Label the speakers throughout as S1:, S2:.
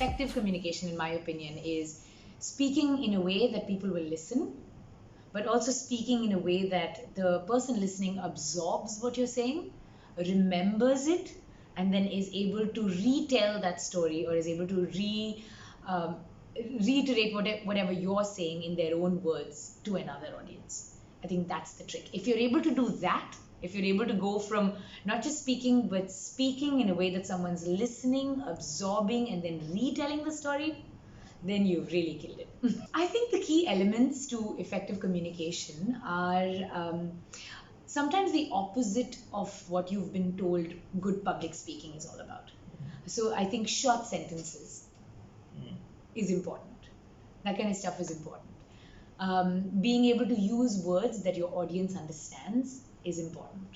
S1: effective communication, in my opinion, is speaking in a way that people will listen, but also speaking in a way that the person listening absorbs what you're saying, remembers it, and then is able to retell that story, or is able to um, reiterate whatever you're saying in their own words to another audience. I think that's the trick. If you're able to do that, if you're able to go from not just speaking, but speaking in a way that someone's listening, absorbing, and then retelling the story, then you've really killed it. I think the key elements to effective communication are sometimes the opposite of what you've been told good public speaking is all about. So I think short sentences is important. That kind of stuff is important. Being able to use words that your audience understands is important.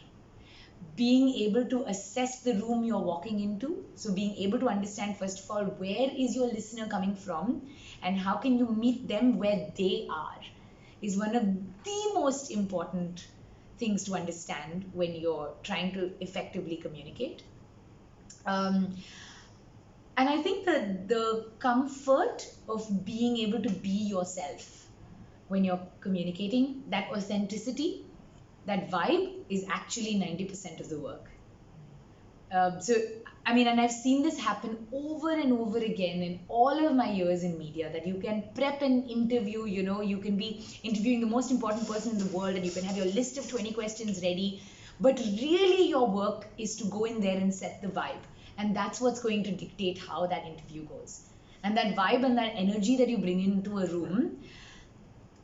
S1: Being able to assess the room you're walking into, so being able to understand, first of all, where is your listener coming from and how can you meet them where they are, is one of the most important things to understand when you're trying to effectively communicate. And I think that the comfort of being able to be yourself when you're communicating, that authenticity, that vibe, is actually 90% of the work. And I've seen this happen over and over again in all of my years in media, that you can prep an interview, you can be interviewing the most important person in the world and you can have your list of 20 questions ready, but really your work is to go in there and set the vibe. And that's what's going to dictate how that interview goes. And that vibe and that energy that you bring into a room,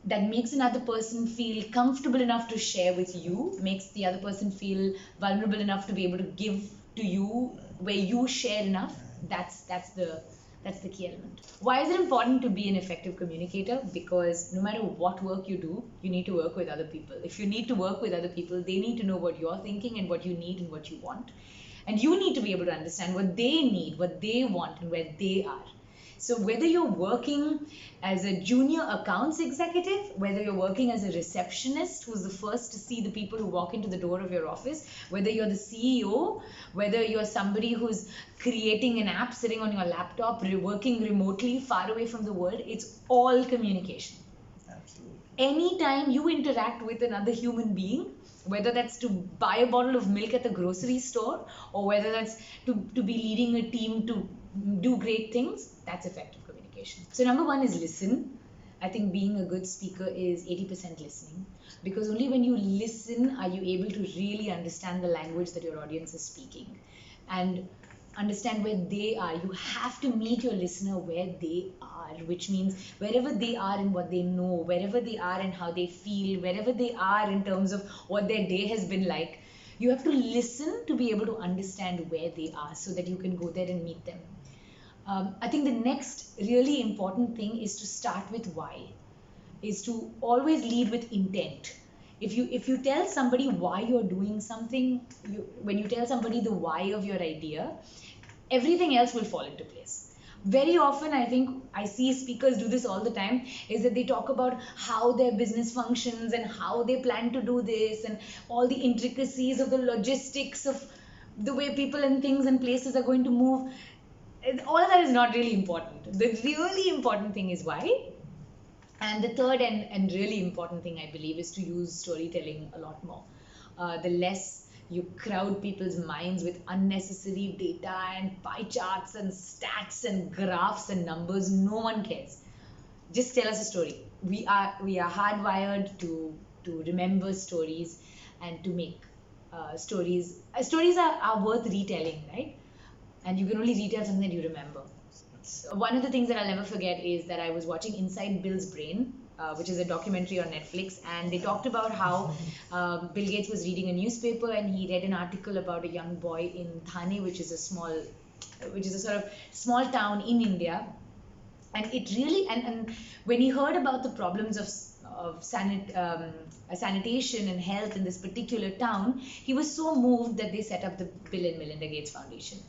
S1: that makes another person feel comfortable enough to share with you, makes the other person feel vulnerable enough to be able to give to you, where you share enough, that's the key element. Why is it important to be an effective communicator? Because no matter what work you do, you need to work with other people. If you need to work with other people, they need to know what you're thinking and what you need and what you want. And you need to be able to understand what they need, what they want, and where they are. So whether you're working as a junior accounts executive, whether you're working as a receptionist who's the first to see the people who walk into the door of your office, whether you're the CEO, whether you're somebody who's creating an app sitting on your laptop, working remotely, far away from the world, it's all communication.
S2: Absolutely.
S1: Anytime you interact with another human being, whether that's to buy a bottle of milk at the grocery store, or whether that's to be leading a team to do great things, that's effective communication. So number one is listen. I think being a good speaker is 80% listening, because only when you listen are you able to really understand the language that your audience is speaking and understand where they are. You have to meet your listener where they are, which means wherever they are in what they know, wherever they are in how they feel, wherever they are in terms of what their day has been like. You have to listen to be able to understand where they are so that you can go there and meet them. I think the next really important thing is to start with why, is to always lead with intent. If you tell somebody why you're doing something, when you tell somebody the why of your idea, everything else will fall into place. Very often, I think I see speakers do this all the time, is that they talk about how their business functions and how they plan to do this and all the intricacies of the logistics of the way people and things and places are going to move. All of that is not really important. The really important thing is why. And the third and really important thing, I believe, is to use storytelling a lot more. The less you crowd people's minds with unnecessary data and pie charts and stats and graphs and numbers, no one cares. Just tell us a story. We are hardwired to remember stories and to make stories. Stories are worth retelling, right? And you can only retell something that you remember. So one of the things that I'll never forget is that I was watching Inside Bill's Brain, which is a documentary on Netflix, and they talked about how Bill Gates was reading a newspaper and he read an article about a young boy in Thane, which is a sort of small town in India. And it really, and when he heard about the problems of sanitation and health in this particular town, he was so moved that they set up the Bill and Melinda Gates Foundation.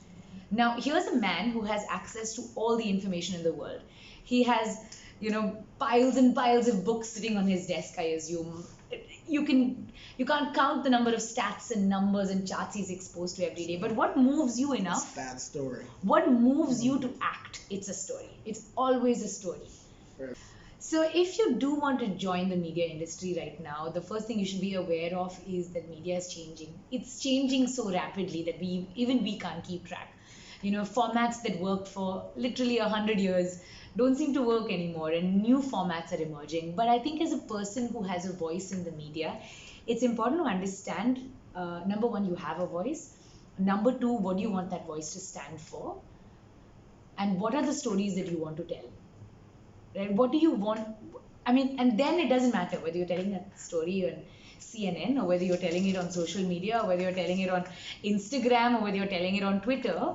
S1: Now, here's a man who has access to all the information in the world. He has, piles and piles of books sitting on his desk, I assume. you can't count the number of stats and numbers and charts he's exposed to every day. But what moves you enough?
S2: It's that story.
S1: What moves you to act? It's a story. It's always a story.
S2: Right.
S1: So if you do want to join the media industry right now, the first thing you should be aware of is that media is changing. It's changing so rapidly that we can't keep track. Formats that worked for literally 100 years don't seem to work anymore, and new formats are emerging. But I think as a person who has a voice in the media, it's important to understand, number one, you have a voice. Number two, what do you want that voice to stand for? And what are the stories that you want to tell? Right? What do you want? I mean, and then it doesn't matter whether you're telling a story on CNN, or whether you're telling it on social media, or whether you're telling it on Instagram, or whether you're telling it on Twitter,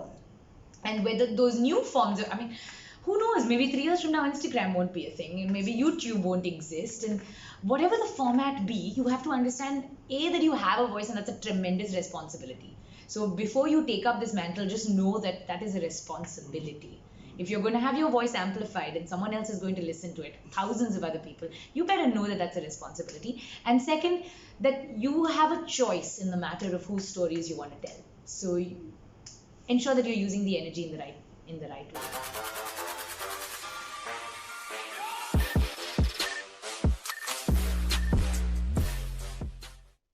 S1: and whether those new forms I mean, who knows, maybe 3 years from now Instagram won't be a thing, and maybe YouTube won't exist, and whatever the format be, you have to understand that you have a voice, and that's a tremendous responsibility. So before you take up this mantle, just know that that is a responsibility. If you're going to have your voice amplified and someone else is going to listen to it, thousands of other people, you better know that that's a responsibility. And second, that you have a choice in the matter of whose stories you want to tell. So ensure that you're using the energy in the right way.